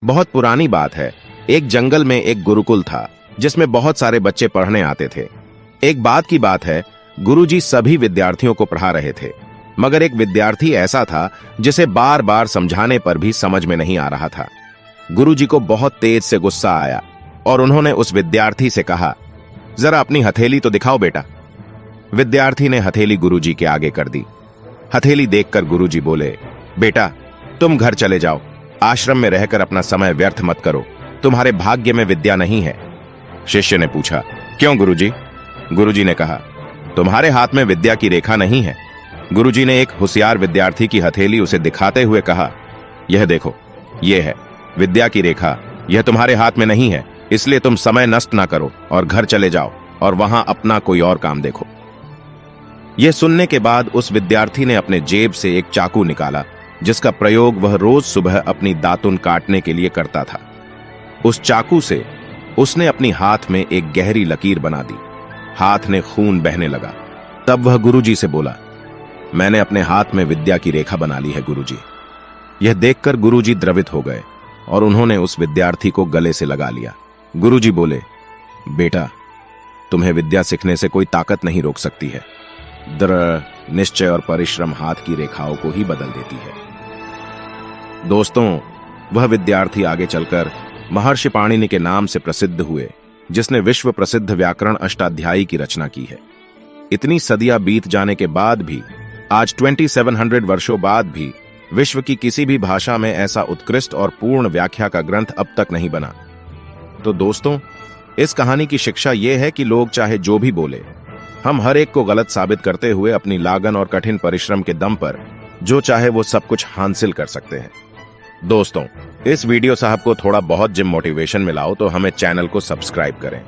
बहुत पुरानी बात है। एक जंगल में एक गुरुकुल था जिसमें बहुत सारे बच्चे पढ़ने आते थे। एक बात की बात है, गुरुजी सभी विद्यार्थियों को पढ़ा रहे थे, मगर एक विद्यार्थी ऐसा था जिसे बार बार समझाने पर भी समझ में नहीं आ रहा था। गुरुजी को बहुत तेज से गुस्सा आया और उन्होंने उस विद्यार्थी से कहा, जरा अपनी हथेली तो दिखाओ बेटा। विद्यार्थी ने हथेली गुरुजी के आगे कर दी। हथेली देखकर गुरुजी बोले, बेटा तुम घर चले जाओ, आश्रम में रहकर अपना समय व्यर्थ मत करो, तुम्हारे भाग्य में विद्या नहीं है। शिष्य ने पूछा, क्यों गुरुजी? गुरुजी ने कहा, तुम्हारे हाथ में विद्या की रेखा नहीं है। गुरुजी ने एक होशियार विद्यार्थी की हथेली उसे दिखाते हुए कहा, यह देखो, यह है विद्या की रेखा, यह तुम्हारे हाथ में नहीं है, इसलिए तुम समय नष्ट ना करो और घर चले जाओ और वहां अपना कोई और काम देखो। यह सुनने के बाद उस विद्यार्थी ने अपने जेब से एक चाकू निकाला जिसका प्रयोग वह रोज सुबह अपनी दातुन काटने के लिए करता था। उस चाकू से उसने अपनी हाथ में एक गहरी लकीर बना दी। हाथ में खून बहने लगा। तब वह गुरुजी से बोला, मैंने अपने हाथ में विद्या की रेखा बना ली है गुरुजी। यह देखकर गुरुजी द्रवित हो गए और उन्होंने उस विद्यार्थी को गले से लगा लिया। गुरुजी बोले, बेटा तुम्हें विद्या सीखने से कोई ताकत नहीं रोक सकती है। दृढ़ निश्चय और परिश्रम हाथ की रेखाओं को ही बदल देती है। दोस्तों, वह विद्यार्थी आगे चलकर महर्षि पाणिनि के नाम से प्रसिद्ध हुए, जिसने विश्व प्रसिद्ध व्याकरण अष्टाध्यायी की रचना की है। इतनी सदियां बीत जाने के बाद भी, आज 2700 वर्षों बाद भी, विश्व की किसी भी भाषा में ऐसा उत्कृष्ट और पूर्ण व्याख्या का ग्रंथ अब तक नहीं बना। तो दोस्तों, इस कहानी की शिक्षा यह है कि लोग चाहे जो भी बोले, हम हर एक को गलत साबित करते हुए अपनी लागन और कठिन परिश्रम के दम पर जो चाहे वो सब कुछ हासिल कर सकते हैं। दोस्तों, इस वीडियो से आपको थोड़ा बहुत जिम मोटिवेशन मिला हो तो हमें चैनल को सब्सक्राइब करें।